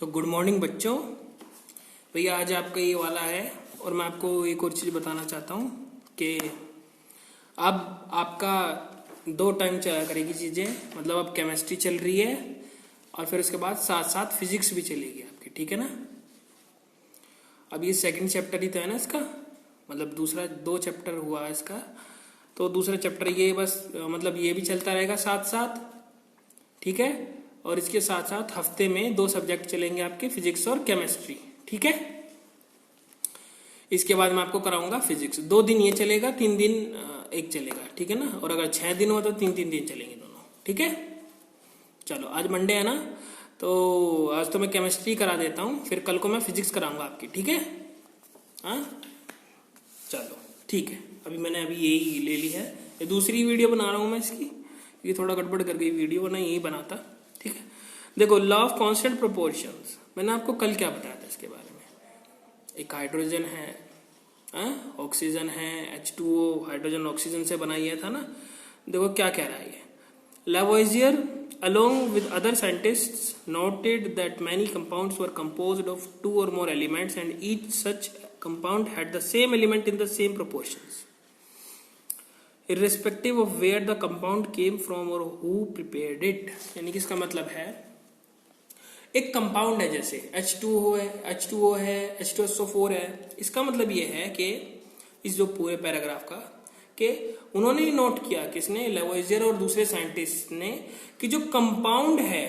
तो good morning बच्चों। भैया आज आपका ये वाला है और मैं आपको एक और चीज़ बताना चाहता हूँ कि अब आपका दो टाइम चला करेगी चीज़ें, मतलब अब केमिस्ट्री चल रही है और फिर उसके बाद साथ साथ फिजिक्स भी चलेगी आपकी, ठीक है ना। अब ये सेकंड चैप्टर ही तो है ना इसका, मतलब दूसरा दो चैप्टर हुआ है इसका, तो दूसरा चैप्टर ये बस मतलब ये भी चलता रहेगा साथ साथ, ठीक है। और इसके साथ साथ हफ्ते में दो सब्जेक्ट चलेंगे आपके, फिजिक्स और केमिस्ट्री, ठीक है। इसके बाद मैं आपको कराऊंगा फिजिक्स, 2 दिन ये चलेगा, 3 दिन एक चलेगा, ठीक है ना। और अगर 6 दिन हो तो 3-3 दिन चलेंगे दोनों, ठीक है। चलो आज मंडे है ना, तो आज तो मैं केमिस्ट्री करा देता हूँ, फिर कल को मैं फिजिक्स कराऊंगा आपकी, ठीक है। हाँ चलो ठीक है। अभी मैंने यही ले ली है, ये दूसरी वीडियो बना रहा हूँ मैं इसकी, ये थोड़ा गड़बड़ कर गई वीडियो, वरना यही बनाता, ठीक है। देखो लॉ ऑफ कांस्टेंट प्रोपोर्शंस, मैंने आपको कल क्या बताया था इसके बारे में। एक हाइड्रोजन है, ऑक्सीजन है, H2O हाइड्रोजन ऑक्सीजन से बना था ना। देखो क्या कह रहा है ये, Lavoisier along with other scientists noted that many compounds were composed of 2 or more elements and each such compound had the same element in the same proportions irrespective of where the compound came from or who prepared it। यानी कि इसका मतलब है एक compound है, जैसे H2O है, H2SO4 है। इसका मतलब ये है कि इस जो पूरे पैराग्राफ का कि उन्होंने नोट किया, किसने, लेवोइजियर और दूसरे साइंटिस्ट ने, कि जो कंपाउंड है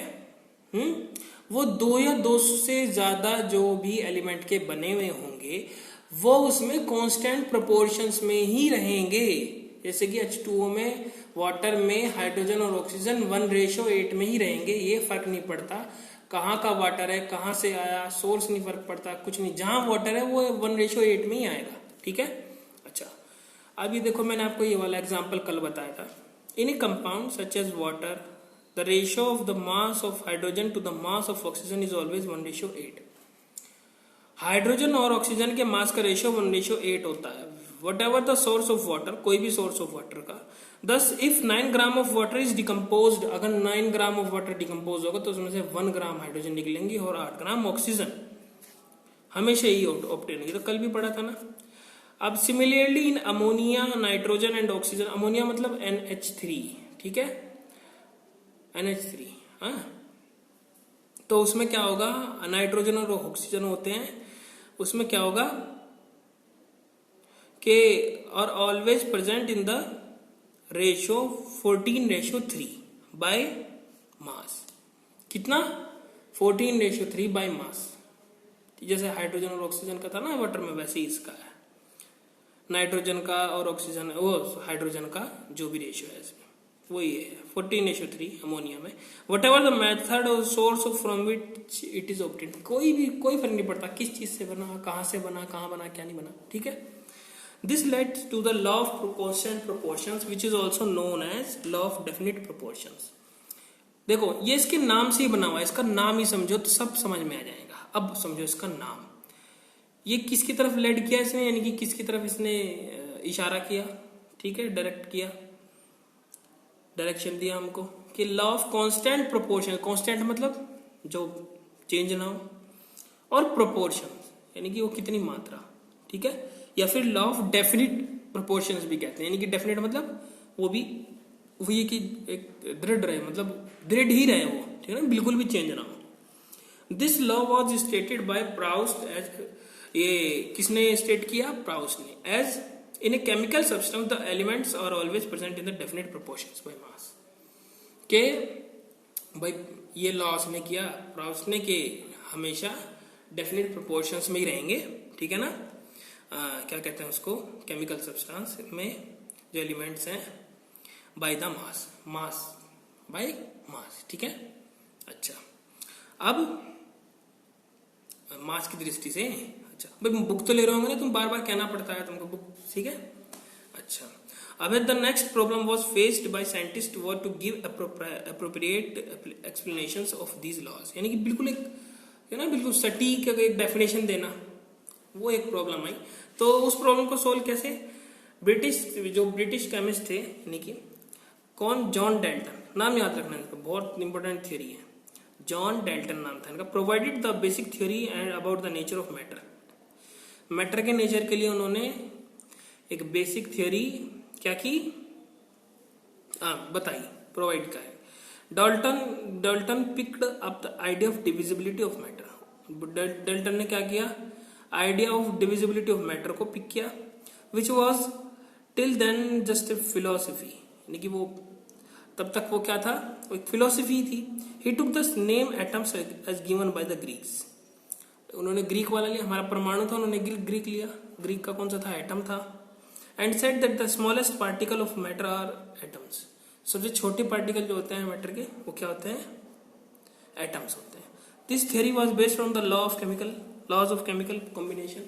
वो 2 या 2 से ज्यादा जो भी एलिमेंट के बने हुए होंगे वो उसमें कांस्टेंट प्रोपोर्शंस में ही रहेंगे। जैसे कि H2O में, वाटर में हाइड्रोजन और ऑक्सीजन 1:8 में ही रहेंगे, ये फर्क नहीं पड़ता कहाँ का वाटर है, कहाँ से आया, सोर्स नहीं फर्क पड़ता, कुछ नहीं, जहां वाटर है वो 1:8 में ही आएगा, ठीक है। अच्छा अब ये देखो, मैंने आपको ये वाला एग्जांपल कल बताया था। In a compound such as water the ratio of the mass of hydrogen to the mass of oxygen is always 1:8। Hydrogen और ऑक्सीजन के मास का रेशियो 1:8 होता है, whatever the source of water, कोई भी सोर्स ऑफ वाटर का। Thus if 9 gram of water is decompose, अगर 9 gram of water decompose होगा तो उसमें से 1 ग्राम हाइड्रोजन निकलेंगी और 8 ग्राम ऑक्सीजन हमेशा ही ऑब्टेन होगी, तो कल भी पढ़ा था ना। अब similarly in ammonia, nitrogen and oxygen, ammonia मतलब NH3, ठीक है, NH3, हाँ। तो उसमें क्या होगा, नाइट्रोजन और ऑक्सीजन होते हैं, उसमें क्या होगा कि और always present in the ratio 14:3 by mass. कितना, 14:3 बाय मास। जैसे हाइड्रोजन और ऑक्सीजन का था ना वाटर में, वैसे ही इसका है, नाइट्रोजन का और ऑक्सीजन, वो हाइड्रोजन का जो भी रेशियो है इसमें वो ये है 14:3 अमोनिया में। वट एवर द मेथड और source of from which it is obtained, कोई फर्क नहीं पड़ता किस चीज से बना, कहाँ से बना, कहाँ बना, क्या नहीं बना, ठीक है। This led to the law of constant proportions which is also known as law of definite proportions। देखो ये इसके नाम से ही बना हुआ है, इसका नाम ही समझो तो सब समझ में आ जाएगा। अब समझो इसका नाम, ये किसकी तरफ लेड किया इसने, यानी कि किसकी तरफ इसने इशारा किया, ठीक है, डायरेक्ट किया, डायरेक्शन दिया हमको कि law of constant proportion, constant मतलब जो चेंज ना हो, और प्रोपोर्शन यानी कि वो कितनी मात्रा, ठीक है, या फिर लॉ ऑफ डेफिनिट प्रोपोर्शंस भी कहते हैं, यानी कि डेफिनेट मतलब वो भी वही कि एक दृढ़ रहे, मतलब दृढ़ ही रहे वो, ठीक है ना, बिल्कुल भी चेंज ना हो। This law was stated by Proust as, ये किसने स्टेट किया, प्राउस्ट ने, as in a chemical substance the elements are always present in the definite proportions by mass. के भाई ये लॉ उसने किया प्राउस्ट ने कि हमेशा डेफिनेट प्रोपोर्शंस में ही रहेंगे, ठीक है ना। क्या कहते हैं उसको, केमिकल सब्सटेंस में जो एलिमेंट्स हैं by the mass, mass by mass, ठीक है। अच्छा अब मास की दृष्टि से, अच्छा भाई बुक तो ले रहे होंगे ना तुम, बार बार कहना पड़ता है तुमको बुक, ठीक है। अच्छा अब the next problem was faced by scientist were to give appropriate explanations of these laws, यानी कि बिल्कुल एक ना बिल्कुल सटीक एक डेफिनेशन देना, वो एक प्रॉब्लम आई। तो उस प्रॉब्लम को सोल्व कैसे, ब्रिटिश केमिस्ट थे, यानी कि कौन, जॉन डाल्टन, नाम याद रखना इसका, बहुत इंपॉर्टेंट थ्योरी है। जॉन डेल्टन नाम था इनका, provided the basic theory and about the nature of matter. Matter के नेचर के लिए उन्होंने एक बेसिक थ्योरी क्या की, बताई, प्रोवाइड का है। Dalton picked up the idea of divisibility of matter. Dalton ने क्या किया, idea of divisibility of matter को पिक किया, which was till then just a philosophy, यानी कि वो तब तक वो क्या था, वो एक फिलोसफी थी। He took the name atoms as given by the Greeks. उन्होंने ग्रीक वाला लिया, हमारा परमाणु था, उन्होंने ग्रीक लिया, ग्रीक का कौन सा था, एटम था। And said that the smallest particle of matter are atoms. सबसे छोटे पार्टिकल जो होते हैं मैटर के वो क्या होते हैं, एटम्स होते हैं। This theory was based on the laws of chemical combination.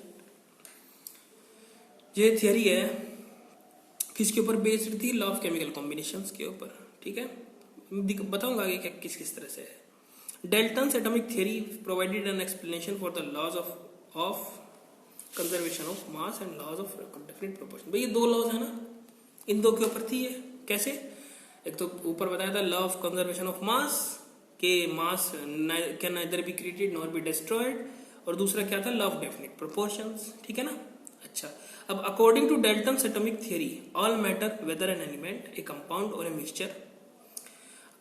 ये थ्योरी है किसके ऊपर बेस्ड थी, लॉ ऑफ केमिकल कॉम्बिनेशंस के ऊपर, ठीक है। बताऊंगा आगे क्या किस तरह से है। Dalton's atomic theory provided an explanation for the laws of conservation of mass and laws of definite proportion. भाई ये दो लॉज है ना, इन दो के ऊपर थी ये, कैसे, एक तो ऊपर बताया था law of conservation of mass के mass can neither be created nor be destroyed, और दूसरा क्या था, लॉ ऑफ डेफिनेट प्रोपोर्शंस, ठीक है ना। अच्छा, अब according to Dalton's atomic theory all matter whether an element a compound और ए मिक्सचर,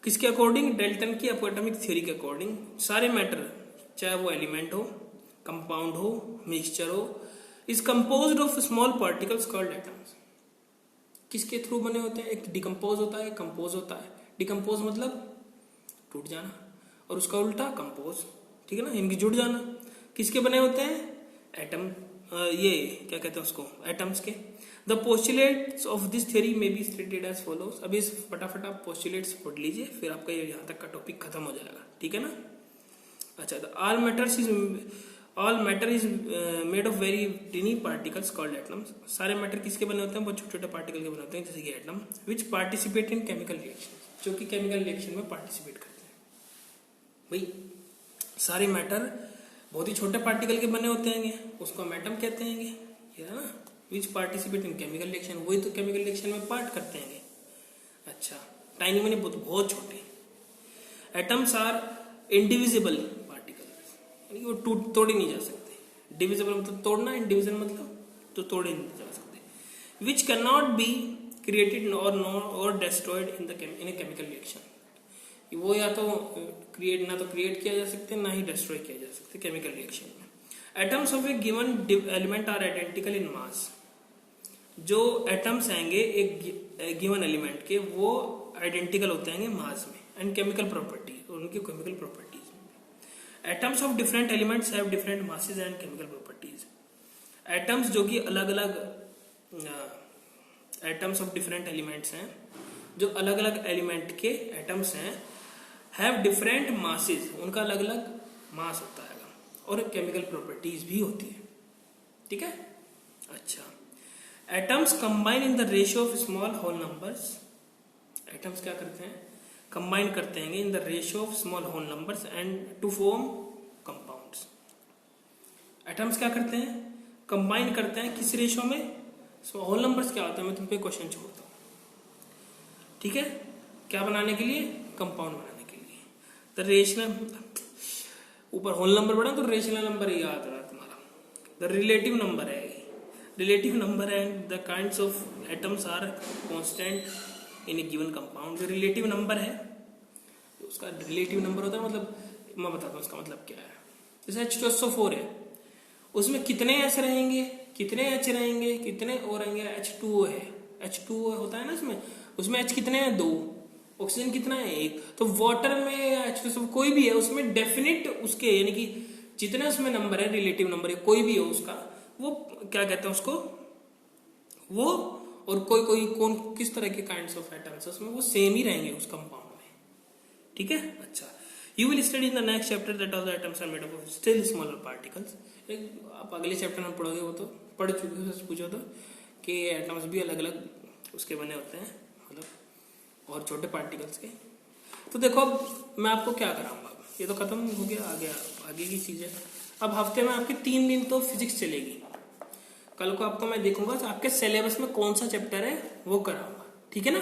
किसके अकॉर्डिंग, डेल्टन की एटॉमिक थ्योरी के अकॉर्डिंग सारे मैटर, चाहे वो एलिमेंट हो, कंपाउंड हो, मिक्सचर हो, is composed of small particles called atoms. किसके थ्रू बने होते हैं, एक डिकम्पोज होता है, एक कंपोज होता है। डिकम्पोज मतलब टूट जाना, और उसका उल्टा कंपोज, ठीक है ना, इनकी जुड़ जाना। किसके बने होते हैं, एटम, ये क्या कहते हैं उसको, एटम्स के। The postulates of this theory में बी स्टेटेड एज फॉलोज। अभी फटाफट आप पोस्टुलेट्स पढ़ लीजिए, फिर आपका ये यहाँ तक का टॉपिक खत्म हो जाएगा, ठीक है ना। अच्छा, तो all matter is made of very टिनी particles called atoms. सारे मैटर किसके बने होते हैं, बहुत छोटे छोटे पार्टिकल के बने होते हैं, जैसे कि atom, which participate in chemical reaction, जो कि केमिकल रिएक्शन में पार्टिसिपेट करते हैं। भाई सारे मैटर बहुत ही छोटे पार्टिकल के बने होते हैं, उसको हम एटम कहते हैं, ये है ना, विच पार्टिसिपेट इन केमिकल रिएक्शन, वही तो केमिकल रिएक्शन में पार्ट करते हैं। अच्छा, टाइनी मनी बहुत छोटे। एटम्स आर इंडिविजिबल पार्टिकल्स, यानी वो तोड़े नहीं जा सकते। डिविजिबल मतलब तोड़ना, इंडिविजिबल मतलब तो तोड़े नहीं जा सकते। Which can not be created or destroyed in a chemical reaction. वो या तो क्रिएट किया जा सकते हैं, ना ही डिस्ट्रॉय किया जा सकते केमिकल रिएक्शन में। Atoms of a given element are identical in mass. जो एटम्स आएंगे एक गिवन एलिमेंट के, वो आइडेंटिकल होते हैं मास में, एंड केमिकल प्रॉपर्टीज, और उनकी केमिकल प्रॉपर्टीज में। Atoms of different elements have different masses and chemical properties. Atoms जो कि अलग अलग एटम्स ऑफ डिफरेंट एलिमेंट्स हैं, जो अलग अलग एलिमेंट के एटम्स हैं, हैव डिफरेंट मासेस, उनका अलग अलग मास होता है, और केमिकल प्रॉपर्टीज भी होती है, ठीक है। अच्छा, atoms combine in the ratio of small whole numbers. Atoms क्या करते हैं, कंबाइन करते हैं in the ratio of small whole numbers and to form compounds. Atoms क्या करते हैं, कंबाइन करते हैं किस रेशियो में, होल नंबर्स क्या होता है, मैं तुम पे क्वेश्चन छोड़ता हूँ, ठीक है। क्या बनाने के लिए, कंपाउंड बनाने के लिए। द रेशनल, ऊपर होल नंबर बढ़ा तो रेशनल नंबर ही याद रहा तुम्हारा। द रिलेटिव नंबर है, relative number and the kinds of atoms are constant in a given compound. जो रिलेटिव नंबर है, उसका रिलेटिव नंबर होता है, मतलब मैं बताता हूँ उसका मतलब क्या है। जैसे H2SO4 है, उसमें कितने एच रहेंगे, कितने एच रहेंगे, कितने ओ रहेंगे, H2O है, H2O होता है ना उसमें H कितने हैं, 2, ऑक्सीजन कितना है, 1। तो वाटर में H2SO कोई भी है, उसमें डेफिनेट उसके, यानी कि जितने उसमें नंबर है, रिलेटिव नंबर है, कोई भी हो उसका, वो क्या कहते हैं उसको, वो और कोई कौन किस तरह के काइंड्स ऑफ एटम्स उसमें वो सेम ही रहेंगे उस कंपाउंड में, ठीक है। अच्छा, you will study in the next chapter that all the atoms are made up of still smaller particles. आप अगले चैप्टर में पढ़ोगे, वो तो पढ़ चुके हो, पूछो तो कि एटम्स भी अलग अलग उसके बने होते हैं, मतलब और छोटे पार्टिकल्स के। तो देखो अब मैं आपको क्या कराऊंगा, ये तो खत्म हो गया, आगे की चीजें। अब हफ्ते में आपके 3 दिन तो फिजिक्स चलेगी। कल को आपको मैं देखूंगा आपके सिलेबस में कौन सा चैप्टर है वो कराऊंगा, ठीक है ना।